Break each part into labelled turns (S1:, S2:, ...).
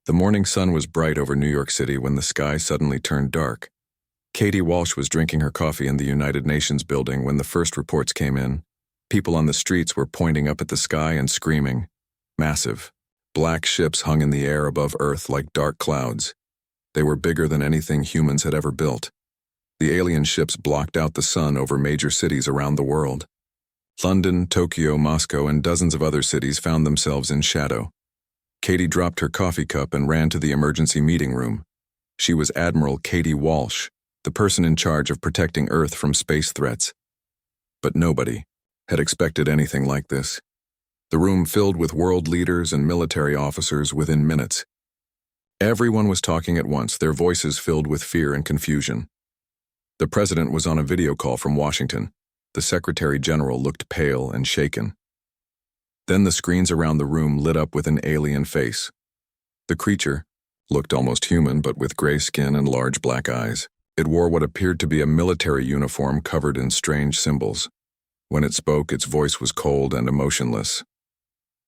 S1: The morning sun was bright over New York City when the sky suddenly turned dark. Katie Walsh was drinking her coffee in the United Nations building when the first reports came in. People on the streets were pointing up at the sky and screaming. Massive, black ships hung in the air above Earth like dark clouds. They were bigger than anything humans had ever built. The alien ships blocked out the sun over major cities around the world. London, Tokyo, Moscow, and dozens of other cities found themselves in shadow. Katie dropped her coffee cup and ran to the emergency meeting room. She was Admiral Katie Walsh, the person in charge of protecting Earth from space threats. But nobody had expected anything like this. The room filled with world leaders and military officers within minutes. Everyone was talking at once, their voices filled with fear and confusion. The president was on a video call from Washington. The Secretary General looked pale and shaken. Then the screens around the room lit up with an alien face. The creature looked almost human, but with gray skin and large black eyes. It wore what appeared to be a military uniform covered in strange symbols. When it spoke, its voice was cold and emotionless.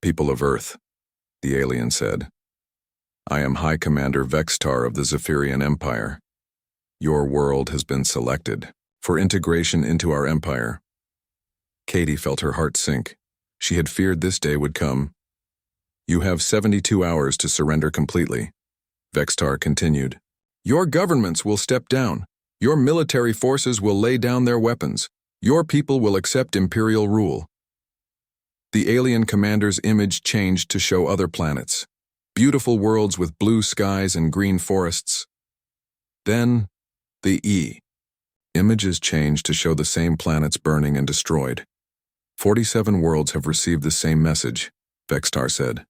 S1: "People of Earth," the alien said. "I am High Commander Vextar of the Zephyrian Empire. Your world has been selected for integration into our empire." Katie felt her heart sink. She had feared this day would come. "You have 72 hours to surrender completely," Vextar continued. "Your governments will step down. Your military forces will lay down their weapons. Your people will accept imperial rule." The alien commander's image changed to show other planets. Beautiful worlds with blue skies and green forests. Then, the images changed to show the same planets burning and destroyed. 47 worlds have received the same message, Vextar said.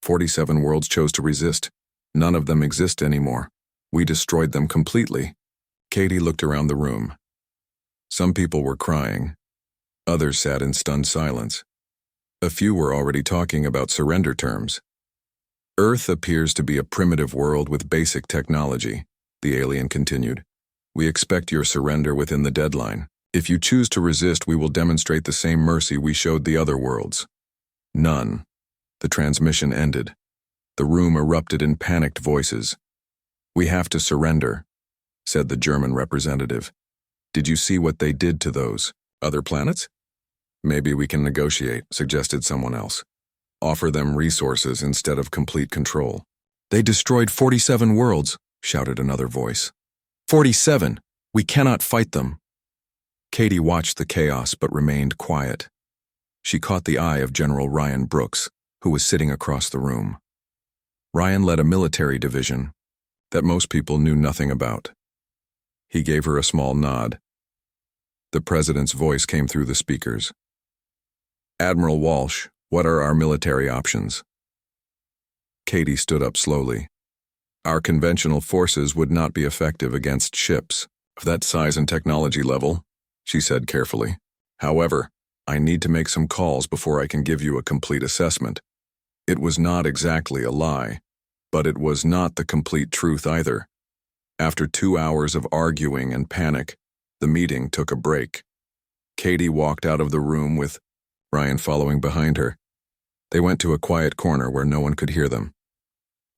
S1: 47 worlds chose to resist. None of them exist anymore. We destroyed them completely. Katie looked around the room. Some people were crying. Others sat in stunned silence. A few were already talking about surrender terms. "Earth appears to be a primitive world with basic technology," the alien continued. "We expect your surrender within the deadline. If you choose to resist, we will demonstrate the same mercy we showed the other worlds." None. The transmission ended. The room erupted in panicked voices. "We have to surrender," said the German representative. "Did you see what they did to those other planets?" "Maybe we can negotiate," suggested someone else. "Offer them resources instead of complete control." "They destroyed 47 worlds," shouted another voice. 47! We cannot fight them." Katie watched the chaos but remained quiet. She caught the eye of General Ryan Brooks, who was sitting across the room. Ryan led a military division that most people knew nothing about. He gave her a small nod. The president's voice came through the speakers. "Admiral Walsh, what are our military options?" Katie stood up slowly. "Our conventional forces would not be effective against ships of that size and technology level," she said carefully. "However, I need to make some calls before I can give you a complete assessment. It was not exactly a lie, but it was not the complete truth either." After 2 hours of arguing and panic, the meeting took a break. Katie walked out of the room with Ryan following behind her. They went to a quiet corner where no one could hear them.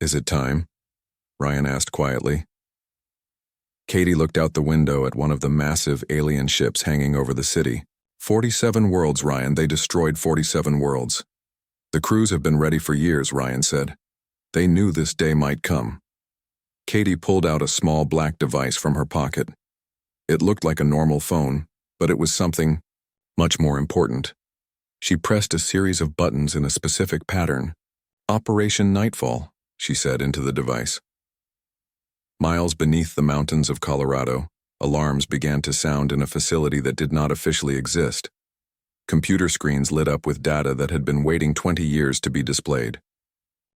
S1: "Is it time?" Ryan asked quietly. Katie looked out the window at one of the massive alien ships hanging over the city. 47 worlds, Ryan. They destroyed 47 worlds. "The crews have been ready for years," Ryan said. "They knew this day might come." Katie pulled out a small black device from her pocket. It looked like a normal phone, but it was something much more important. She pressed a series of buttons in a specific pattern. "Operation Nightfall," she said into the device. Miles beneath the mountains of Colorado, alarms began to sound in a facility that did not officially exist. Computer screens lit up with data that had been waiting 20 years to be displayed.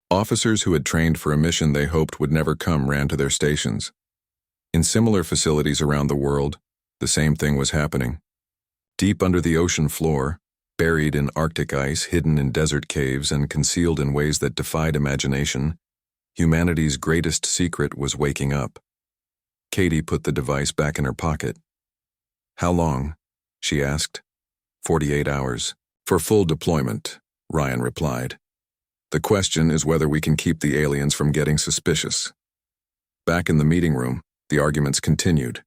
S1: Officers who had trained for a mission they hoped would never come ran to their stations. In similar facilities around the world, the same thing was happening. Deep under the ocean floor, buried in Arctic ice, hidden in desert caves, and concealed in ways that defied imagination, humanity's greatest secret was waking up. Katie put the device back in her pocket. "How long?" she asked. 48 hours. "For full deployment," Ryan replied. The question is whether we can keep the aliens from getting suspicious. Back in the meeting room, the arguments continued.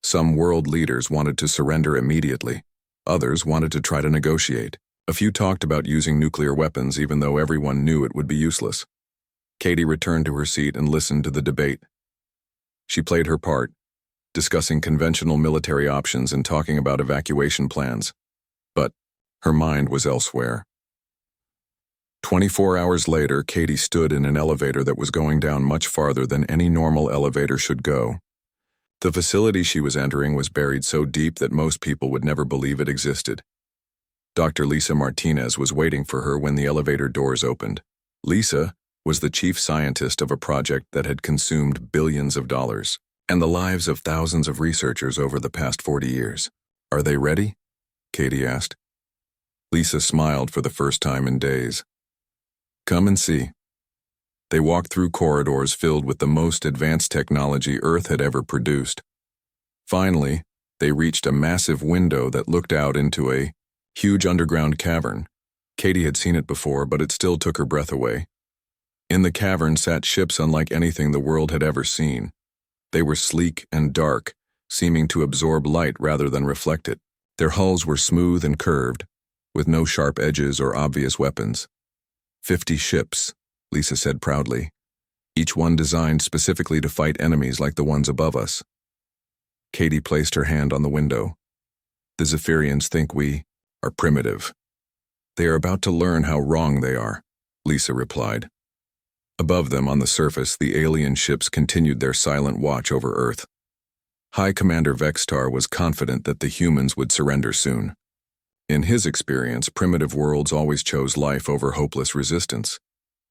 S1: Some world leaders wanted to surrender immediately. Others wanted to try to negotiate. A few talked about using nuclear weapons even though everyone knew it would be useless. Katie returned to her seat and listened to the debate. She played her part, discussing conventional military options and talking about evacuation plans. But her mind was elsewhere. 24 hours later, Katie stood in an elevator that was going down much farther than any normal elevator should go. The facility she was entering was buried so deep that most people would never believe it existed. Dr. Lisa Martinez was waiting for her when the elevator doors opened. Lisa was the chief scientist of a project that had consumed billions of dollars and the lives of thousands of researchers over the past 40 years. "Are they ready?" Katie asked. Lisa smiled for the first time in days. "Come and see." They walked through corridors filled with the most advanced technology Earth had ever produced. Finally, they reached a massive window that looked out into a huge underground cavern. Katie had seen it before, but it still took her breath away. In the cavern sat ships unlike anything the world had ever seen. They were sleek and dark, seeming to absorb light rather than reflect it. Their hulls were smooth and curved, with no sharp edges or obvious weapons. 50 ships, Lisa said proudly, each one designed specifically to fight enemies like the ones above us. Katie placed her hand on the window. "The Zephyrians think we are primitive. They are about to learn how wrong they are," Lisa replied. Above them on the surface, the alien ships continued their silent watch over Earth. High Commander Vextar was confident that the humans would surrender soon. In his experience, primitive worlds always chose life over hopeless resistance.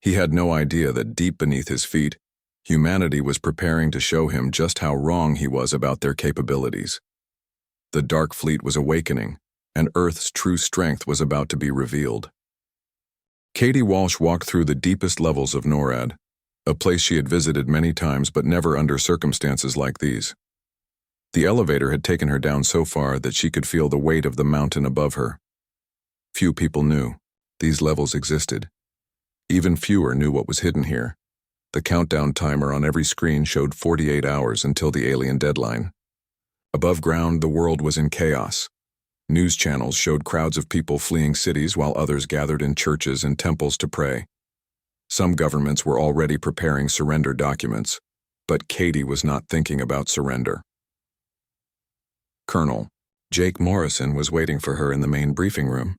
S1: He had no idea that deep beneath his feet, humanity was preparing to show him just how wrong he was about their capabilities. The Dark Fleet was awakening, and Earth's true strength was about to be revealed. Katie Walsh walked through the deepest levels of NORAD, a place she had visited many times but never under circumstances like these. The elevator had taken her down so far that she could feel the weight of the mountain above her. Few people knew these levels existed. Even fewer knew what was hidden here. The countdown timer on every screen showed 48 hours until the alien deadline. Above ground, the world was in chaos. News channels showed crowds of people fleeing cities while others gathered in churches and temples to pray. Some governments were already preparing surrender documents, but Katie was not thinking about surrender. Colonel Jake Morrison was waiting for her in the main briefing room.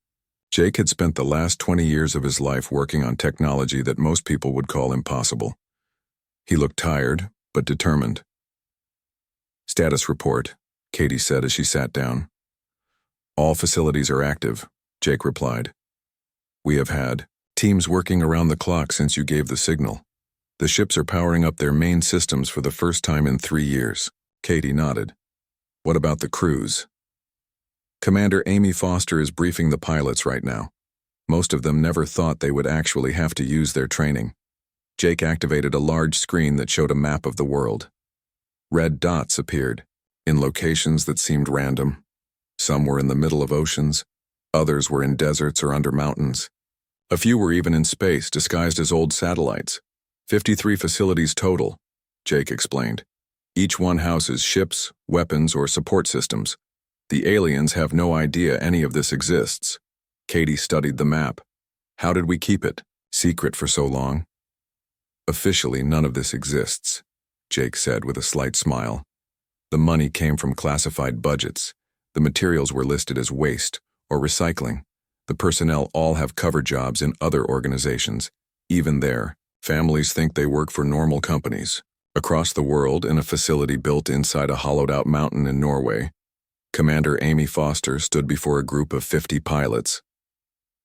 S1: Jake had spent the last 20 years of his life working on technology that most people would call impossible. He looked tired, but determined. "Status report," Katie said as she sat down. "All facilities are active," Jake replied. "We have had teams working around the clock since you gave the signal. The ships are powering up their main systems for the first time in 3 years." Katie nodded. "What about the crews?" "Commander Amy Foster is briefing the pilots right now. Most of them never thought they would actually have to use their training." Jake activated a large screen that showed a map of the world. Red dots appeared, in locations that seemed random. Some were in the middle of oceans, others were in deserts or under mountains. A few were even in space, disguised as old satellites. 53 facilities total, Jake explained. Each one houses ships, weapons, or support systems. The aliens have no idea any of this exists. Katie studied the map. "How did we keep it secret for so long?" "Officially, none of this exists," Jake said with a slight smile. "The money came from classified budgets. The materials were listed as waste or recycling. The personnel all have cover jobs in other organizations. Even there, families think they work for normal companies. Across the world, in a facility built inside a hollowed-out mountain in Norway, Commander Amy Foster stood before a group of 50 pilots.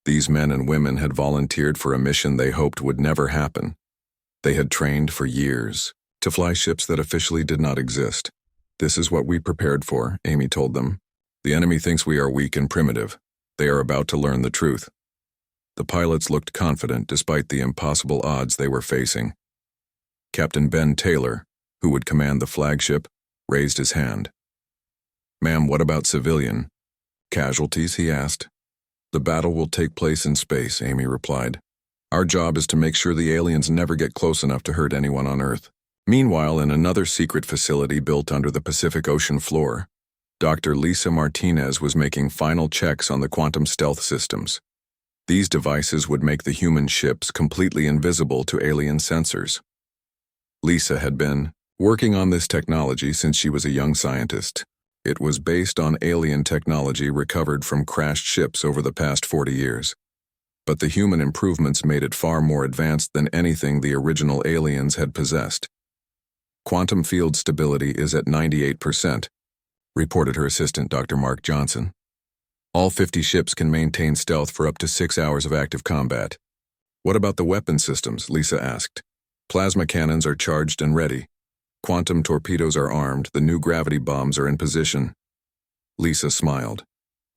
S1: These men and women had volunteered for a mission they hoped would never happen. They had trained for years to fly ships that officially did not exist. "This is what we prepared for," Amy told them. "The enemy thinks we are weak and primitive. They are about to learn the truth." The pilots looked confident despite the impossible odds they were facing. Captain Ben Taylor, who would command the flagship, raised his hand. "Ma'am, what about civilian casualties?" he asked. "The battle will take place in space," Amy replied. Our job is to make sure the aliens never get close enough to hurt anyone on Earth. Meanwhile, in another secret facility built under the Pacific Ocean floor, Dr. Lisa Martinez was making final checks on the quantum stealth systems. These devices would make the human ships completely invisible to alien sensors. Lisa had been working on this technology since she was a young scientist. It was based on alien technology recovered from crashed ships over the past 40 years. But the human improvements made it far more advanced than anything the original aliens had possessed. Quantum field stability is at 98%, reported her assistant, Dr. Mark Johnson. All 50 ships can maintain stealth for up to 6 hours of active combat. What about the weapon systems? Lisa asked. Plasma cannons are charged and ready. Quantum torpedoes are armed. The new gravity bombs are in position. Lisa smiled.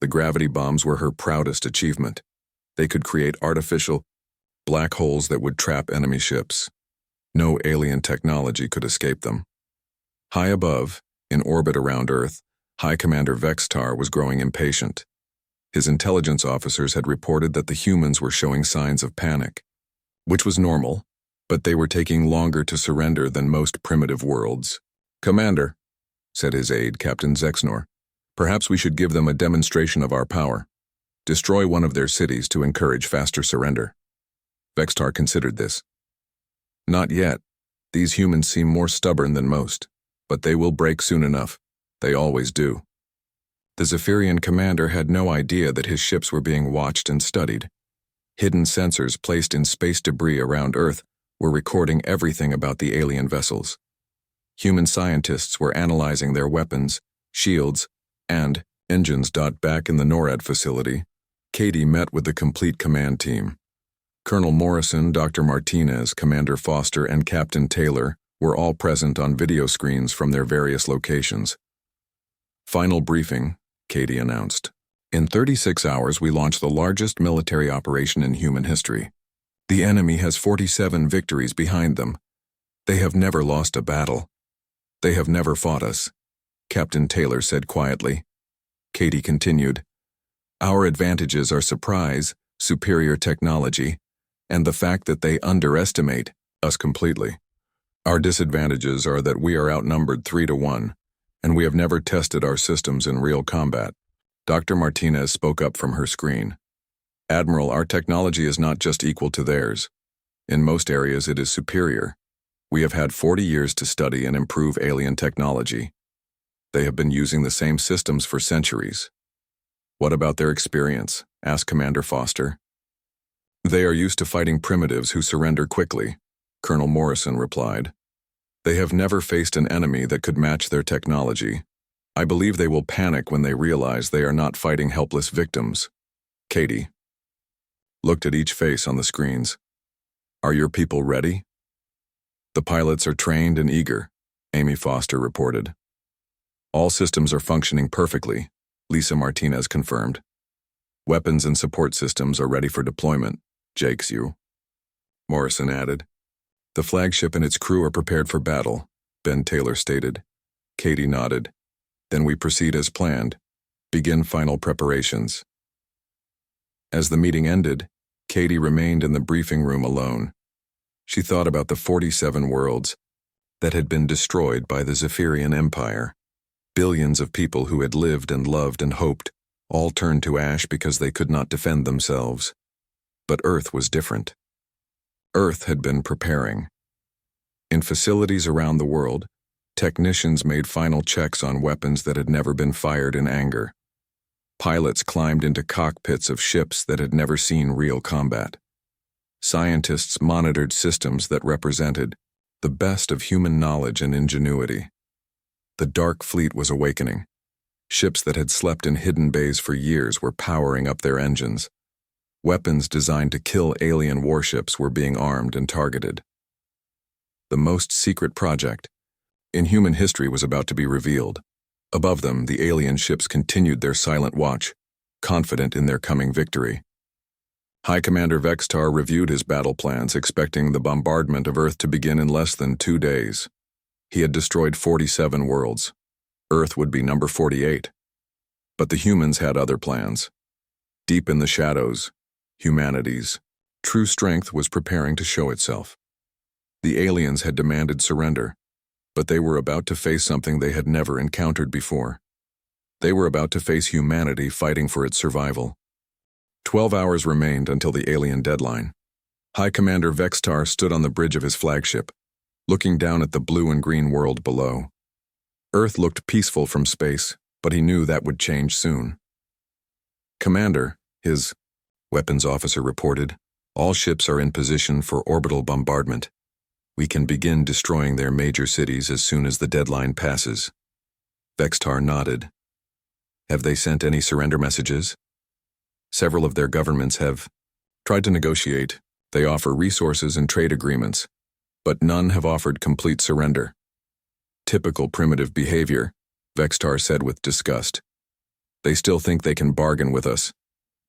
S1: The gravity bombs were her proudest achievement. They could create artificial black holes that would trap enemy ships. No alien technology could escape them. High above, in orbit around Earth, High Commander Vextar was growing impatient. His intelligence officers had reported that the humans were showing signs of panic, which was normal, but they were taking longer to surrender than most primitive worlds. Commander, said his aide, Captain Zexnor, perhaps we should give them a demonstration of our power. Destroy one of their cities to encourage faster surrender. Vextar considered this. Not yet. These humans seem more stubborn than most, but they will break soon enough. They always do. The Zephyrian commander had no idea that his ships were being watched and studied. Hidden sensors placed in space debris around Earth were recording everything about the alien vessels. Human scientists were analyzing their weapons, shields, and engines. Back in the NORAD facility, Katie met with the complete command team. Colonel Morrison, Dr. Martinez, Commander Foster, and Captain Taylor were all present on video screens from their various locations. Final briefing, Katie announced. In 36 hours, we launched the largest military operation in human history. The enemy has 47 victories behind them. They have never lost a battle. They have never fought us, Captain Taylor said quietly. Katie continued. Our advantages are surprise, superior technology, and the fact that they underestimate us completely. Our disadvantages are that we are outnumbered 3-1, and we have never tested our systems in real combat. Dr. Martinez spoke up from her screen. Admiral, our technology is not just equal to theirs. In most areas, it is superior. We have had 40 years to study and improve alien technology. They have been using the same systems for centuries. What about their experience? Asked Commander Foster. They are used to fighting primitives who surrender quickly, Colonel Morrison replied. They have never faced an enemy that could match their technology. I believe they will panic when they realize they are not fighting helpless victims. Katie looked at each face on the screens. Are your people ready? The pilots are trained and eager, Amy Foster reported. All systems are functioning perfectly, Lisa Martinez confirmed. Weapons and support systems are ready for deployment, Jakes you. Morrison added. The flagship and its crew are prepared for battle, Ben Taylor stated. Katie nodded. Then we proceed as planned. Begin final preparations. As the meeting ended, Katie remained in the briefing room alone. She thought about the 47 worlds that had been destroyed by the Zephyrian Empire. Billions of people who had lived and loved and hoped, all turned to ash because they could not defend themselves. But Earth was different. Earth had been preparing. In facilities around the world, technicians made final checks on weapons that had never been fired in anger. Pilots climbed into cockpits of ships that had never seen real combat. Scientists monitored systems that represented the best of human knowledge and ingenuity. The Dark Fleet was awakening. Ships that had slept in hidden bays for years were powering up their engines. Weapons designed to kill alien warships were being armed and targeted. The most secret project in human history was about to be revealed. Above them, the alien ships continued their silent watch, confident in their coming victory. High Commander Vextar reviewed his battle plans, expecting the bombardment of Earth to begin in less than 2 days. He had destroyed 47 worlds. Earth would be number 48. But the humans had other plans. Deep in the shadows, humanity's True strength was preparing to show itself. The aliens had demanded surrender, but they were about to face something they had never encountered before. They were about to face humanity fighting for its survival. 12 hours remained until the alien deadline. High Commander Vextar stood on the bridge of his flagship, looking down at the blue and green world below. Earth looked peaceful from space, but he knew that would change soon. "Commander," his weapons officer reported, "all ships are in position for orbital bombardment. We can begin destroying their major cities as soon as the deadline passes." Vextar nodded. "Have they sent any surrender messages?" "Several of their governments have tried to negotiate. They offer resources and trade agreements, but none have offered complete surrender." "Typical primitive behavior," Vextar said with disgust. "They still think they can bargain with us.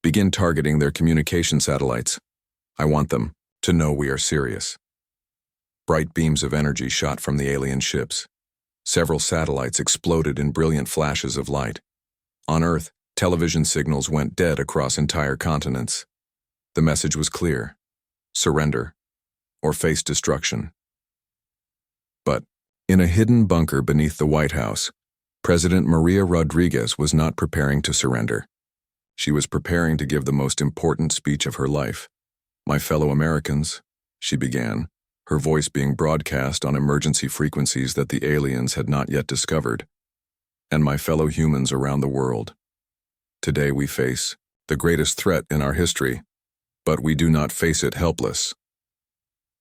S1: Begin targeting their communication satellites. I want them to know we are serious." Bright beams of energy shot from the alien ships. Several satellites exploded in brilliant flashes of light. On Earth, television signals went dead across entire continents. The message was clear: surrender, or face destruction. But, in a hidden bunker beneath the White House, President Maria Rodriguez was not preparing to surrender. She was preparing to give the most important speech of her life. "My fellow Americans," she began, her voice being broadcast on emergency frequencies that the aliens had not yet discovered, "and my fellow humans around the world. Today we face the greatest threat in our history, but we do not face it helpless."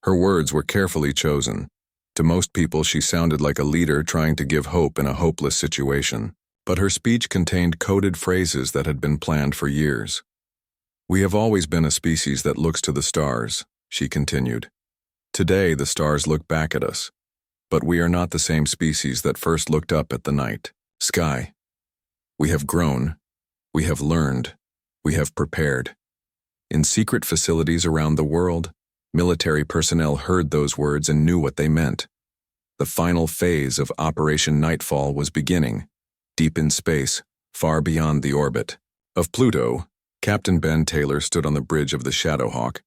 S1: Her words were carefully chosen. To most people, she sounded like a leader trying to give hope in a hopeless situation, but her speech contained coded phrases that had been planned for years. "We have always been a species that looks to the stars," she continued. "Today, the stars look back at us, but we are not the same species that first looked up at the night sky. We have grown, we have learned, we have prepared." In secret facilities around the world, military personnel heard those words and knew what they meant. The final phase of Operation Nightfall was beginning, deep in space, far beyond the orbit of Pluto. Captain Ben Taylor stood on the bridge of the Shadowhawk.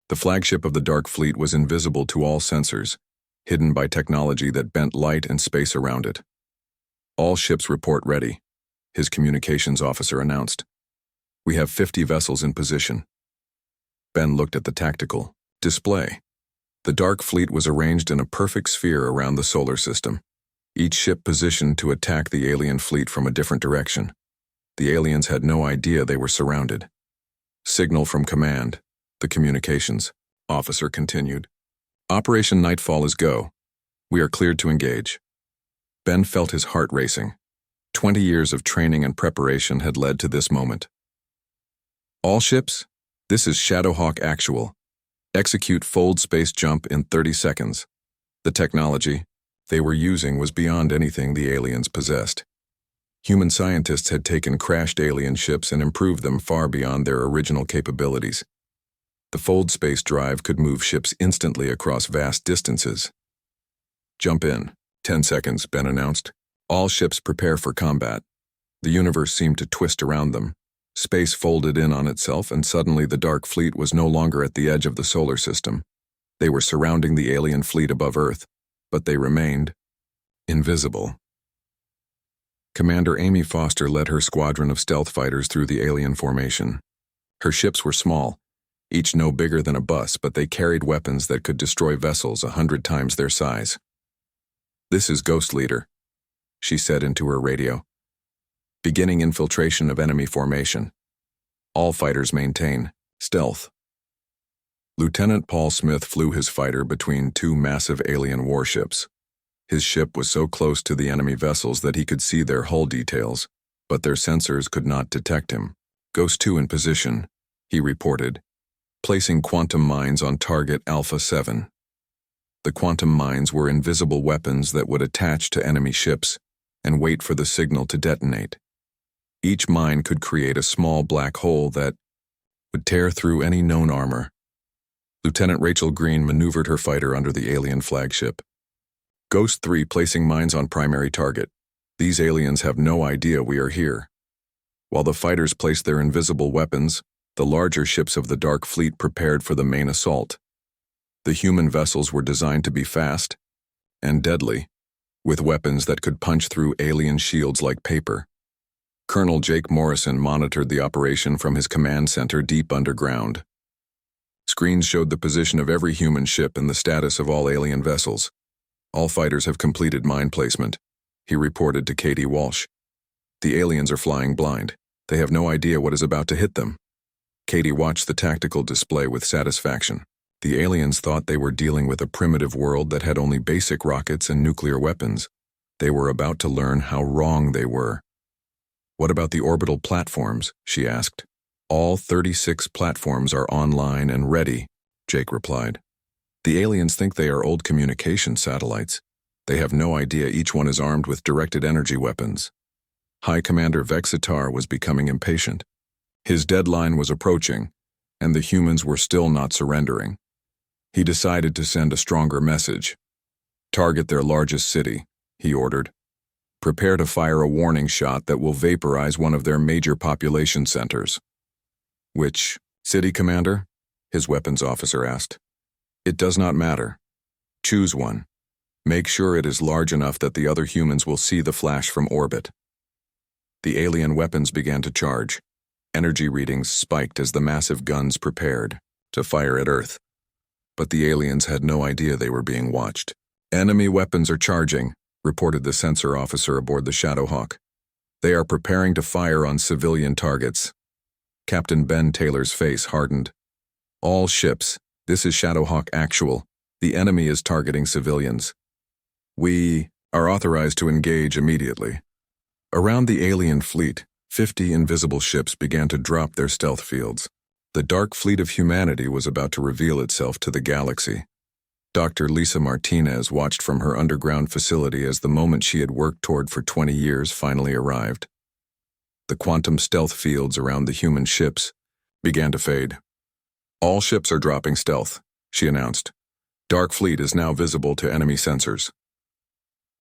S1: The flagship of the Dark Fleet was invisible to all sensors, hidden by technology that bent light and space around it. "All ships report ready," his communications officer announced. "We have 50 vessels in position." Ben looked at the tactical display. The Dark Fleet was arranged in a perfect sphere around the solar system, each ship positioned to attack the alien fleet from a different direction. The aliens had no idea they were surrounded. "Signal from command," the communications officer continued. "Operation Nightfall is go. We are cleared to engage." Ben felt his heart racing. 20 years of training and preparation had led to this moment. "All ships, this is Shadowhawk Actual. Execute fold space jump in 30 seconds. The technology they were using was beyond anything the aliens possessed. Human scientists had taken crashed alien ships and improved them far beyond their original capabilities. The fold space drive could move ships instantly across vast distances. "Jump in. 10 seconds, Ben announced. All ships prepare for combat." The universe seemed to twist around them. Space folded in on itself, and suddenly the Dark Fleet was no longer at the edge of the solar system. They were surrounding the alien fleet above Earth, but they remained invisible. Commander Amy Foster led her squadron of stealth fighters through the alien formation. Her ships were small, each no bigger than a bus, but they carried weapons that could destroy vessels 100 times their size. "This is Ghost Leader," she said into her radio. "Beginning infiltration of enemy formation. All fighters maintain stealth." Lieutenant Paul Smith flew his fighter between two massive alien warships. His ship was so close to the enemy vessels that he could see their hull details, but their sensors could not detect him. "Ghost 2 in position," he reported, placing quantum mines on target Alpha 7. The quantum mines were invisible weapons that would attach to enemy ships and wait for the signal to detonate. Each mine could create a small black hole that would tear through any known armor. Lieutenant Rachel Green maneuvered her fighter under the alien flagship. "Ghost 3 placing mines on primary target. These aliens have no idea we are here." While the fighters placed their invisible weapons, The larger ships of the Dark Fleet prepared for the main assault. The human vessels were designed to be fast and deadly, with weapons that could punch through alien shields like paper. Colonel Jake Morrison monitored the operation from his command center deep underground. Screens showed the position of every human ship and the status of all alien vessels. All fighters have completed mine placement, he reported to Katie Walsh. The aliens are flying blind. They have no idea what is about to hit them. Katie watched the tactical display with satisfaction. The aliens thought they were dealing with a primitive world that had only basic rockets and nuclear weapons. They were about to learn how wrong they were. What about the orbital platforms? She asked. All 36 platforms are online and ready, Jake replied. The aliens think they are old communication satellites. They have no idea each one is armed with directed energy weapons. High Commander Vexitar was becoming impatient. His deadline was approaching, and the humans were still not surrendering. He decided to send a stronger message. Target their largest city, he ordered. Prepare to fire a warning shot that will vaporize one of their major population centers. Which city, Commander? His weapons officer asked. It does not matter. Choose one. Make sure it is large enough that the other humans will see the flash from orbit. The alien weapons began to charge. Energy readings spiked as the massive guns prepared to fire at Earth. But the aliens had no idea they were being watched. Enemy weapons are charging, reported the sensor officer aboard the Shadowhawk. They are preparing to fire on civilian targets. Captain Ben Taylor's face hardened. All ships, this is Shadowhawk Actual. The enemy is targeting civilians. We are authorized to engage immediately. Around the alien fleet, 50 invisible ships began to drop their stealth fields. The dark fleet of humanity was about to reveal itself to the galaxy. Dr. Lisa Martinez watched from her underground facility as the moment she had worked toward for 20 years finally arrived. The quantum stealth fields around the human ships began to fade. All ships are dropping stealth, she announced. Dark Fleet is now visible to enemy sensors.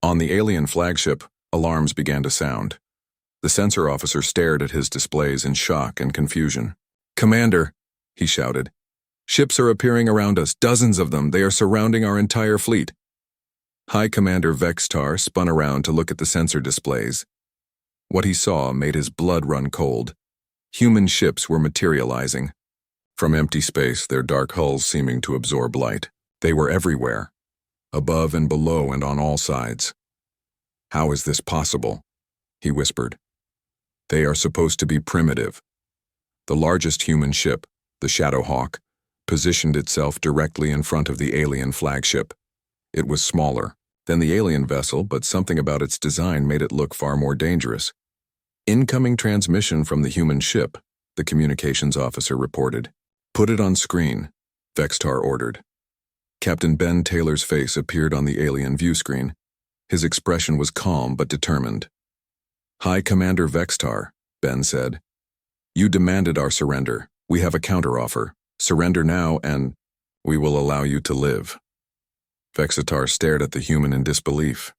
S1: On the alien flagship, alarms began to sound. The sensor officer stared at his displays in shock and confusion. Commander, he shouted. Ships are appearing around us, dozens of them. They are surrounding our entire fleet. High Commander Vextar spun around to look at the sensor displays. What he saw made his blood run cold. Human ships were materializing. From empty space, their dark hulls seeming to absorb light. They were everywhere, above and below and on all sides. How is this possible? He whispered. They are supposed to be primitive. The largest human ship, the Shadowhawk, positioned itself directly in front of the alien flagship. It was smaller than the alien vessel, but something about its design made it look far more dangerous. Incoming transmission from the human ship, the communications officer reported. Put it on screen, Vextar ordered. Captain Ben Taylor's face appeared on the alien view screen. His expression was calm but determined. High Commander Vextar, Ben said. You demanded our surrender. We have a counteroffer. Surrender now and we will allow you to live. Vexitar stared at the human in disbelief.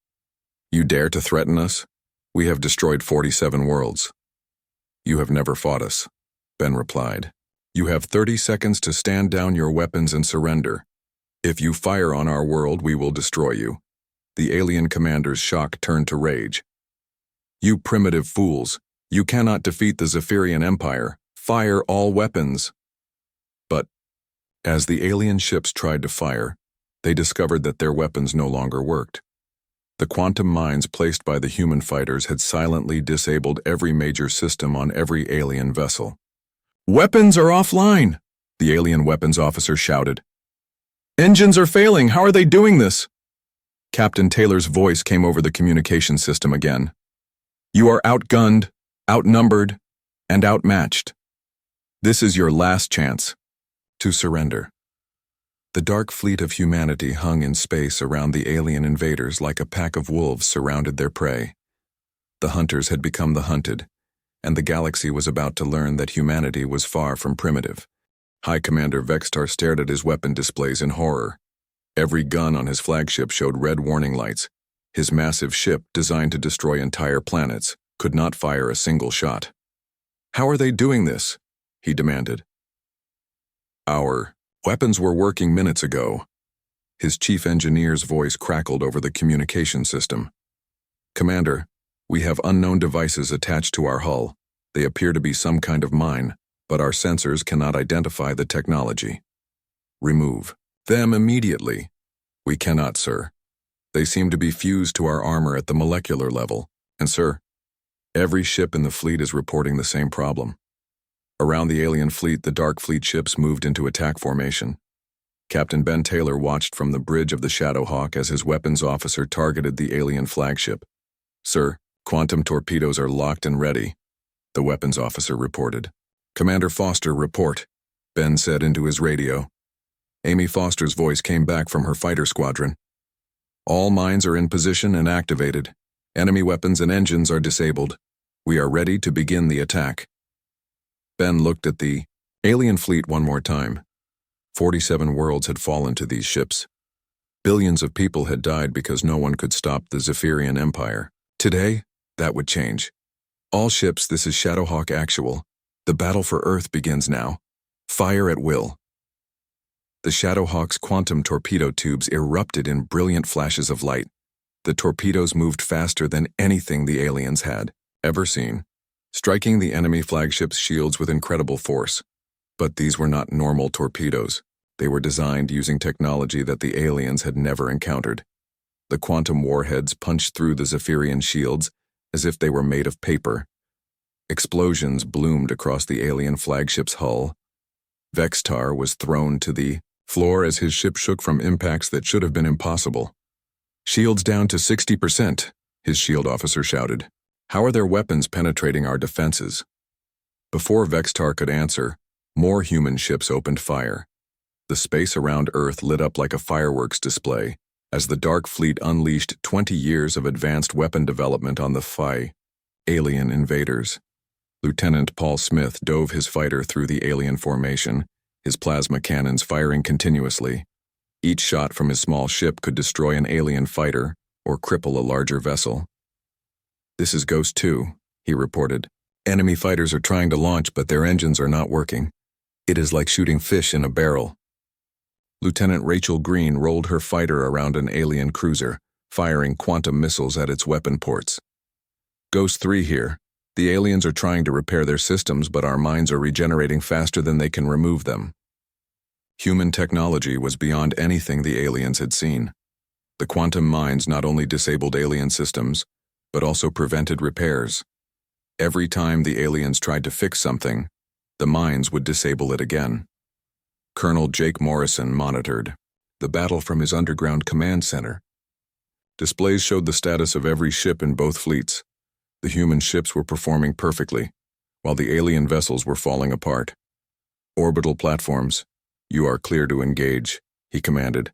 S1: You dare to threaten us? We have destroyed 47 worlds. You have never fought us, Ben replied. You have 30 seconds to stand down your weapons and surrender. If you fire on our world, we will destroy you. The alien commander's shock turned to rage. You primitive fools. You cannot defeat the Zephyrian Empire. Fire all weapons. But, as the alien ships tried to fire, they discovered that their weapons no longer worked. The quantum mines placed by the human fighters had silently disabled every major system on every alien vessel. Weapons are offline, the alien weapons officer shouted. Engines are failing. How are they doing this? Captain Taylor's voice came over the communication system again. You are outgunned, outnumbered, and outmatched. This is your last chance to surrender. The dark fleet of humanity hung in space around the alien invaders like a pack of wolves surrounded their prey. The hunters had become the hunted, and the galaxy was about to learn that humanity was far from primitive. High Commander Vextar stared at his weapon displays in horror. Every gun on his flagship showed red warning lights. His massive ship, designed to destroy entire planets, could not fire a single shot. How are they doing this? he demanded. Our weapons were working minutes ago. His chief engineer's voice crackled over the communication system. Commander, we have unknown devices attached to our hull. They appear to be some kind of mine, but our sensors cannot identify the technology. Remove them immediately. We cannot, sir. They seem to be fused to our armor at the molecular level. And sir, every ship in the fleet is reporting the same problem. Around the alien fleet, the Dark Fleet ships moved into attack formation. Captain Ben Taylor watched from the bridge of the Shadowhawk as his weapons officer targeted the alien flagship. Sir, quantum torpedoes are locked and ready, the weapons officer reported. Commander Foster, report, Ben said into his radio. Amy Foster's voice came back from her fighter squadron. All mines are in position and activated. Enemy weapons and engines are disabled. We are ready to begin the attack. Ben looked at the alien fleet one more time. 47 worlds had fallen to these ships. Billions of people had died because no one could stop the Zephyrian Empire. Today, that would change. All ships, this is Shadowhawk Actual. The battle for Earth begins now. Fire at will. The Shadowhawk's quantum torpedo tubes erupted in brilliant flashes of light. The torpedoes moved faster than anything the aliens had ever seen, striking the enemy flagship's shields with incredible force. But these were not normal torpedoes. They were designed using technology that the aliens had never encountered. The quantum warheads punched through the Zephyrian shields as if they were made of paper. Explosions bloomed across the alien flagship's hull. Vextar was thrown to the floor as his ship shook from impacts that should have been impossible. Shields down to 60%, his shield officer shouted. How are their weapons penetrating our defenses? Before Vextar could answer, more human ships opened fire. The space around Earth lit up like a fireworks display as the Dark Fleet unleashed 20 years of advanced weapon development on the FI alien invaders. Lieutenant Paul Smith dove his fighter through the alien formation, his plasma cannons firing continuously. Each shot from his small ship could destroy an alien fighter or cripple a larger vessel. This is Ghost 2, he reported. Enemy fighters are trying to launch, but their engines are not working. It is like shooting fish in a barrel. Lieutenant Rachel Green rolled her fighter around an alien cruiser, firing quantum missiles at its weapon ports. Ghost 3 here. The aliens are trying to repair their systems, but our minds are regenerating faster than they can remove them. Human technology was beyond anything the aliens had seen. The quantum mines not only disabled alien systems, but also prevented repairs. Every time the aliens tried to fix something, the mines would disable it again. Colonel Jake Morrison monitored the battle from his underground command center. Displays showed the status of every ship in both fleets. The human ships were performing perfectly, while the alien vessels were falling apart. Orbital platforms, you are clear to engage, he commanded.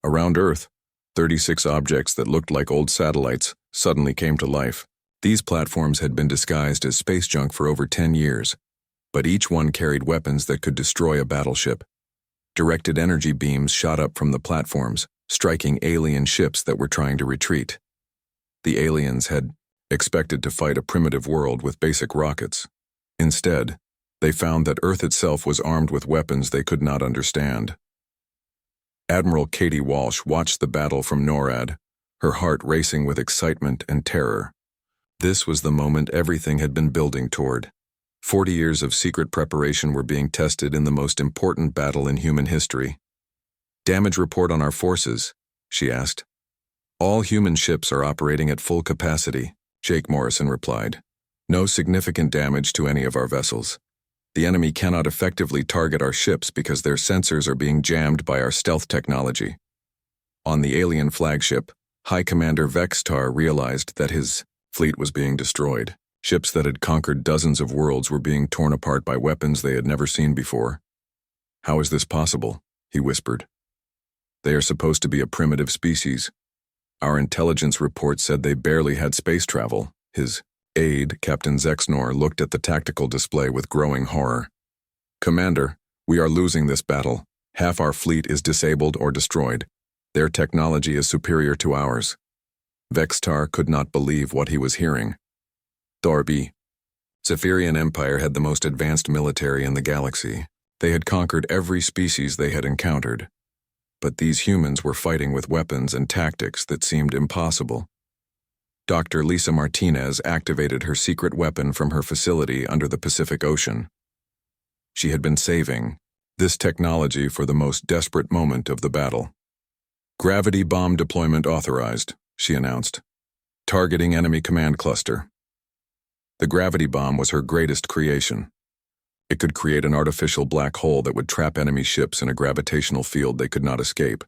S1: Around Earth, 36 objects that looked like old satellites suddenly came to life. These platforms had been disguised as space junk for over 10 years, but each one carried weapons that could destroy a battleship. Directed energy beams shot up from the platforms, striking alien ships that were trying to retreat. The aliens had expected to fight a primitive world with basic rockets. Instead, they found that Earth itself was armed with weapons they could not understand. Admiral Katie Walsh watched the battle from NORAD, her heart racing with excitement and terror. This was the moment everything had been building toward. 40 years of secret preparation were being tested in the most important battle in human history. Damage report on our forces, she asked. All human ships are operating at full capacity, Jake Morrison replied. No significant damage to any of our vessels. The enemy cannot effectively target our ships because their sensors are being jammed by our stealth technology. On the alien flagship, High Commander Vextar realized that his fleet was being destroyed. Ships that had conquered dozens of worlds were being torn apart by weapons they had never seen before. How is this possible? He whispered. They are supposed to be a primitive species. Our intelligence report said they barely had space travel. His aide, Captain Zexnor, looked at the tactical display with growing horror. Commander, we are losing this battle. Half our fleet is disabled or destroyed. Their technology is superior to ours. Vextar could not believe what he was hearing. Darby, Zephyrian Empire had the most advanced military in the galaxy. They had conquered every species they had encountered. But these humans were fighting with weapons and tactics that seemed impossible. Dr. Lisa Martinez activated her secret weapon from her facility under the Pacific Ocean. She had been saving this technology for the most desperate moment of the battle. "Gravity bomb deployment authorized," she announced. "Targeting enemy command cluster." The gravity bomb was her greatest creation. It could create an artificial black hole that would trap enemy ships in a gravitational field they could not escape.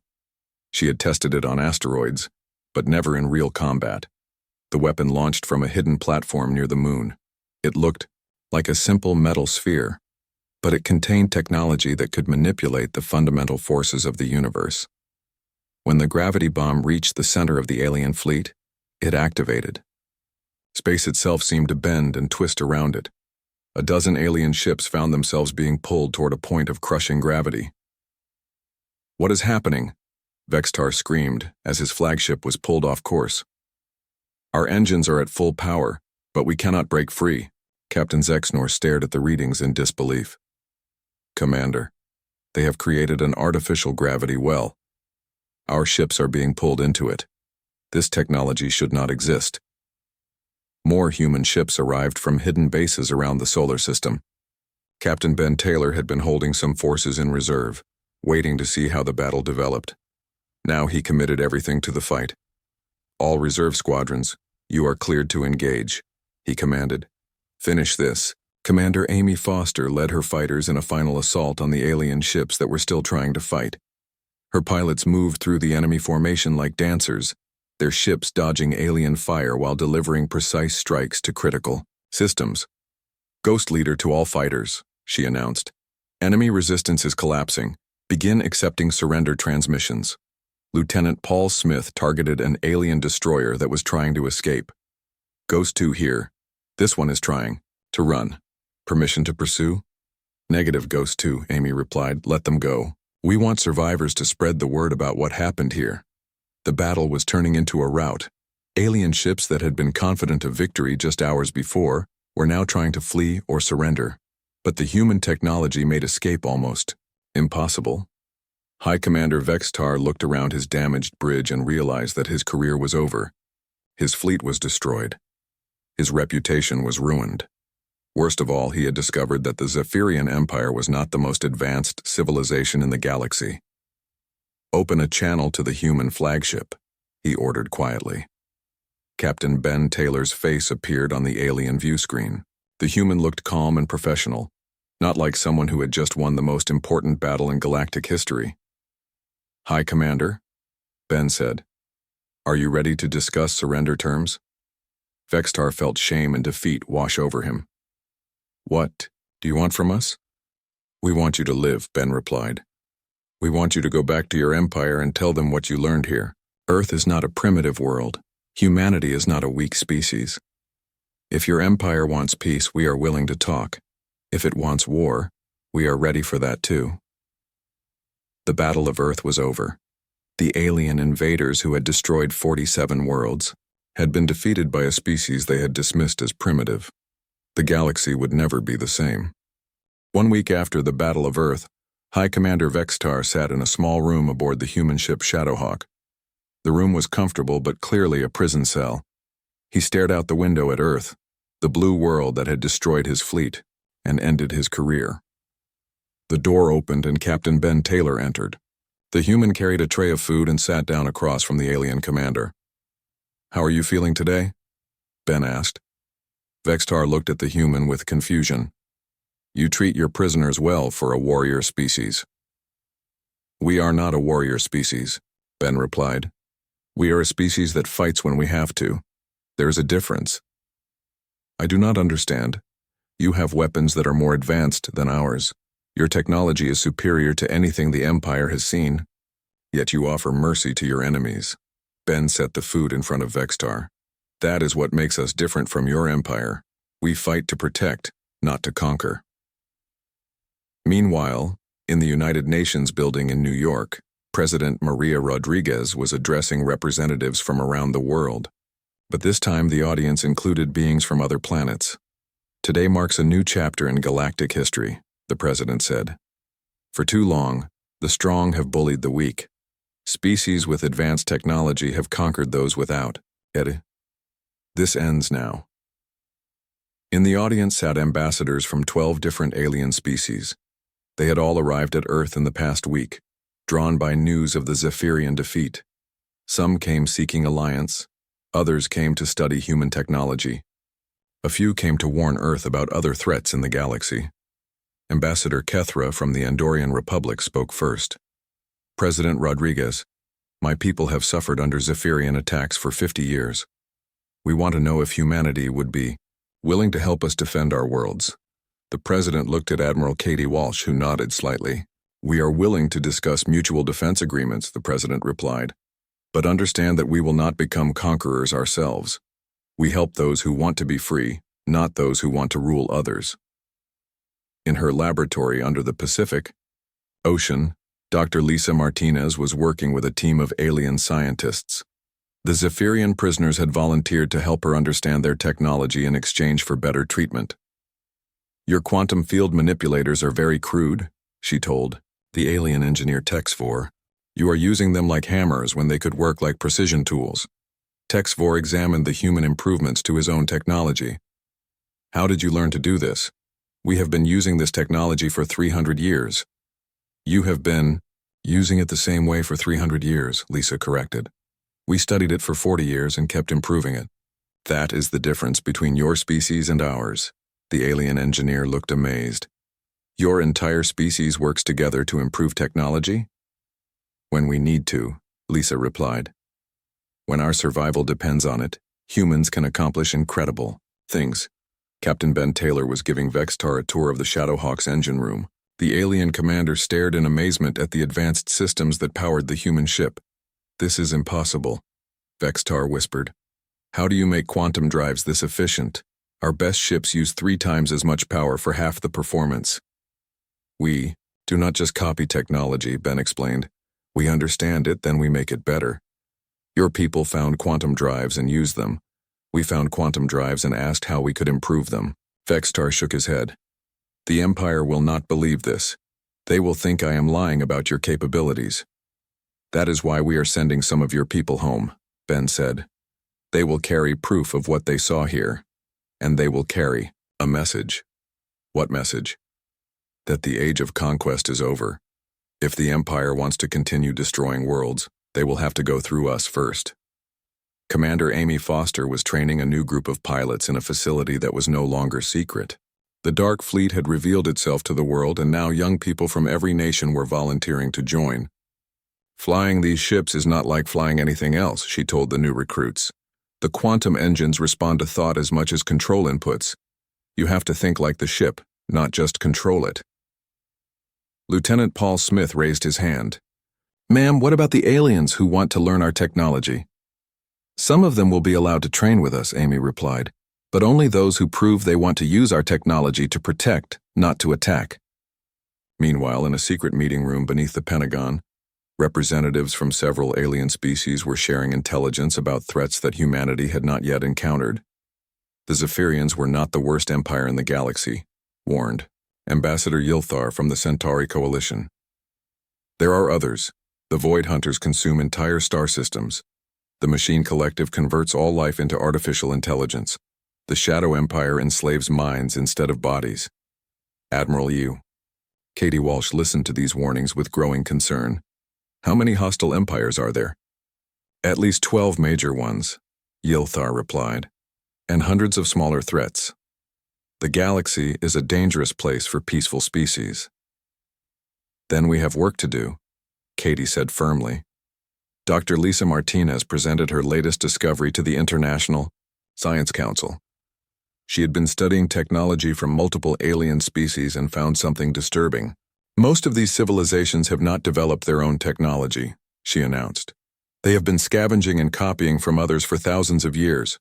S1: She had tested it on asteroids, but never in real combat. The weapon launched from a hidden platform near the moon. It looked like a simple metal sphere, but it contained technology that could manipulate the fundamental forces of the universe. When the gravity bomb reached the center of the alien fleet, it activated. Space itself seemed to bend and twist around it. A dozen alien ships found themselves being pulled toward a point of crushing gravity. "What is happening?" Vextar screamed as his flagship was pulled off course. "Our engines are at full power, but we cannot break free." Captain Zexnor stared at the readings in disbelief. "Commander, they have created an artificial gravity well. Our ships are being pulled into it. This technology should not exist." More human ships arrived from hidden bases around the solar system. Captain Ben Taylor had been holding some forces in reserve, waiting to see how the battle developed. Now he committed everything to the fight. "All reserve squadrons, you are cleared to engage," he commanded. "Finish this." Commander Amy Foster led her fighters in a final assault on the alien ships that were still trying to fight. Her pilots moved through the enemy formation like dancers, their ships dodging alien fire while delivering precise strikes to critical systems. "Ghost leader to all fighters," she announced. "Enemy resistance is collapsing. Begin accepting surrender transmissions." Lieutenant Paul Smith targeted an alien destroyer that was trying to escape. "Ghost 2 here. This one is trying to run. Permission to pursue?" "Negative, Ghost 2, Amy replied. "Let them go. We want survivors to spread the word about what happened here." The battle was turning into a rout. Alien ships that had been confident of victory just hours before were now trying to flee or surrender. But the human technology made escape almost impossible. High Commander Vextar looked around his damaged bridge and realized that his career was over. His fleet was destroyed. His reputation was ruined. Worst of all, he had discovered that the Zephyrian Empire was not the most advanced civilization in the galaxy. "Open a channel to the human flagship," he ordered quietly. Captain Ben Taylor's face appeared on the alien view screen. The human looked calm and professional, not like someone who had just won the most important battle in galactic history. "High Commander," Ben said, "are you ready to discuss surrender terms?" Vextar felt shame and defeat wash over him. "What do you want from us?" "We want you to live," Ben replied. "We want you to go back to your empire and tell them what you learned here. Earth is not a primitive world. Humanity is not a weak species. If your empire wants peace, we are willing to talk. If it wants war, we are ready for that too." The Battle of Earth was over. The alien invaders who had destroyed 47 worlds had been defeated by a species they had dismissed as primitive. The galaxy would never be the same. 1 week after the Battle of Earth, High Commander Vextar sat in a small room aboard the human ship Shadowhawk. The room was comfortable but clearly a prison cell. He stared out the window at Earth, the blue world that had destroyed his fleet and ended his career. The door opened and Captain Ben Taylor entered. The human carried a tray of food and sat down across from the alien commander. "How are you feeling today?" Ben asked. Vextar looked at the human with confusion. "You treat your prisoners well for a warrior species." "We are not a warrior species," Ben replied. "We are a species that fights when we have to. There is a difference." "I do not understand. You have weapons that are more advanced than ours. Your technology is superior to anything the Empire has seen. Yet you offer mercy to your enemies." Ben set the food in front of Vextar. "That is what makes us different from your empire. We fight to protect, not to conquer." Meanwhile, in the United Nations building in New York, President Maria Rodriguez was addressing representatives from around the world. But this time the audience included beings from other planets. Today marks a new chapter in galactic history, the president said. For too long, the strong have bullied the weak. Species with advanced technology have conquered those without. This ends now. In the audience sat ambassadors from 12 different alien species. They had all arrived at Earth in the past week, drawn by news of the Zephyrian defeat. Some came seeking alliance, others came to study human technology. A few came to warn Earth about other threats in the galaxy. Ambassador Kethra from the Andorian Republic spoke first. President Rodriguez, my people have suffered under Zephyrian attacks for 50 years. We want to know if humanity would be willing to help us defend our worlds. The president looked at Admiral Katie Walsh, who nodded slightly. We are willing to discuss mutual defense agreements, the president replied. But understand that we will not become conquerors ourselves. We help those who want to be free, not those who want to rule others. In her laboratory under the Pacific Ocean, Dr. Lisa Martinez was working with a team of alien scientists. The Zephyrian prisoners had volunteered to help her understand their technology in exchange for better treatment. Your quantum field manipulators are very crude, she told the alien engineer Texvor. You are using them like hammers when they could work like precision tools. Texvor examined the human improvements to his own technology. How did you learn to do this? We have been using this technology for 300 years. You have been using it the same way for 300 years, Lisa corrected. We studied it for 40 years and kept improving it. That is the difference between your species and ours. The alien engineer looked amazed. Your entire species works together to improve technology? When we need to, Lisa replied. When our survival depends on it, humans can accomplish incredible things. Captain Ben Taylor was giving Vextar a tour of the Shadowhawk's engine room. The alien commander stared in amazement at the advanced systems that powered the human ship. This is impossible, Vextar whispered. How do you make quantum drives this efficient? Our best ships use 3 times as much power for half the performance. We do not just copy technology, Ben explained. We understand it, then we make it better. Your people found quantum drives and used them. We found quantum drives and asked how we could improve them. Vextar shook his head. The Empire will not believe this. They will think I am lying about your capabilities. That is why we are sending some of your people home, Ben said. They will carry proof of what they saw here. And they will carry a message. What message? That the age of conquest is over. If the Empire wants to continue destroying worlds, they will have to go through us first. Commander Amy Foster was training a new group of pilots in a facility that was no longer secret. The Dark Fleet had revealed itself to the world, and now young people from every nation were volunteering to join. Flying these ships is not like flying anything else, she told the new recruits. The quantum engines respond to thought as much as control inputs. You have to think like the ship, not just control it. Lieutenant Paul Smith raised his hand. Ma'am, what about the aliens who want to learn our technology? Some of them will be allowed to train with us, Amy replied, but only those who prove they want to use our technology to protect, not to attack. Meanwhile, in a secret meeting room beneath the Pentagon, representatives from several alien species were sharing intelligence about threats that humanity had not yet encountered. The Zephyrians were not the worst empire in the galaxy, warned Ambassador Yilthar from the Centauri Coalition. There are others. The Void Hunters consume entire star systems. The Machine Collective converts all life into artificial intelligence. The Shadow Empire enslaves minds instead of bodies. Admiral Yu. Katie Walsh listened to these warnings with growing concern. How many hostile empires are there? At least 12 major ones, Yilthar replied, and hundreds of smaller threats. The galaxy is a dangerous place for peaceful species. Then we have work to do, Katie said firmly. Dr. Lisa Martinez presented her latest discovery to the International Science Council. She had been studying technology from multiple alien species and found something disturbing. Most of these civilizations have not developed their own technology, she announced. They have been scavenging and copying from others for thousands of years.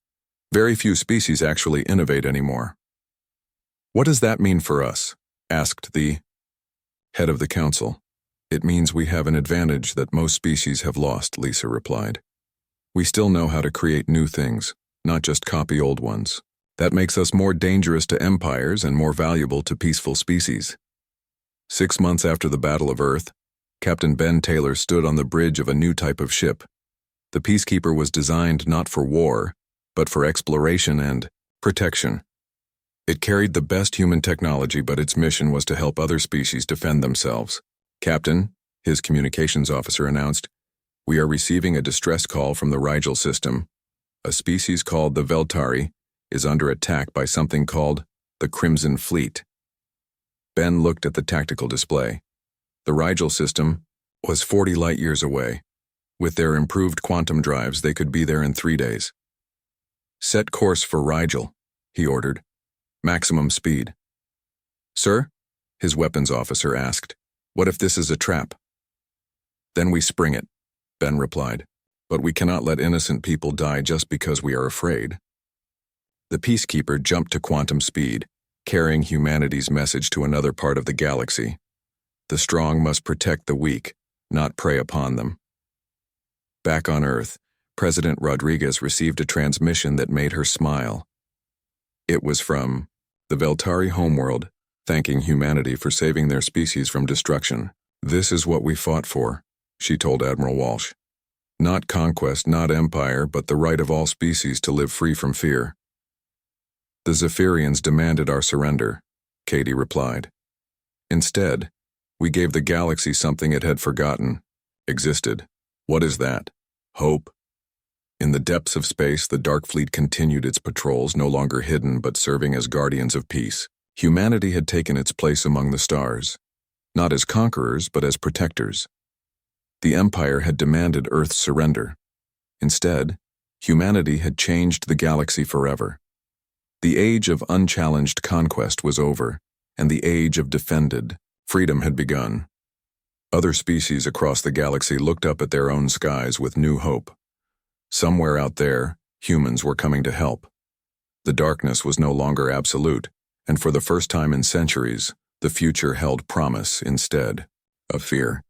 S1: Very few species actually innovate anymore. What does that mean for us? Asked the head of the council. It means we have an advantage that most species have lost, Lisa replied. We still know how to create new things, not just copy old ones. That makes us more dangerous to empires and more valuable to peaceful species. 6 months after the Battle of Earth, Captain Ben Taylor stood on the bridge of a new type of ship. The Peacekeeper was designed not for war, but for exploration and protection. It carried the best human technology, but its mission was to help other species defend themselves. "Captain," his communications officer announced, "we are receiving a distress call from the Rigel system. A species called the Veltari is under attack by something called the Crimson Fleet." Ben looked at the tactical display. The Rigel system was 40 light-years away. With their improved quantum drives, they could be there in 3 days. "Set course for Rigel," he ordered. "Maximum speed." "Sir?" his weapons officer asked. "What if this is a trap?" "Then we spring it," Ben replied. "But we cannot let innocent people die just because we are afraid." The Peacekeeper jumped to quantum speed, carrying humanity's message to another part of the galaxy. The strong must protect the weak, not prey upon them. Back on Earth, President Rodriguez received a transmission that made her smile. It was from the Veltari homeworld, thanking humanity for saving their species from destruction. "This is what we fought for," she told Admiral Walsh. "Not conquest, not empire, but the right of all species to live free from fear." "The Zephyrians demanded our surrender," Katie replied. "Instead, we gave the galaxy something it had forgotten, existed. What is that? Hope." In the depths of space, the Dark Fleet continued its patrols, no longer hidden but serving as guardians of peace. Humanity had taken its place among the stars, not as conquerors but as protectors. The Empire had demanded Earth's surrender. Instead, humanity had changed the galaxy forever. The age of unchallenged conquest was over, and the age of defended freedom had begun. Other species across the galaxy looked up at their own skies with new hope. Somewhere out there, humans were coming to help. The darkness was no longer absolute, and for the first time in centuries, the future held promise instead of fear.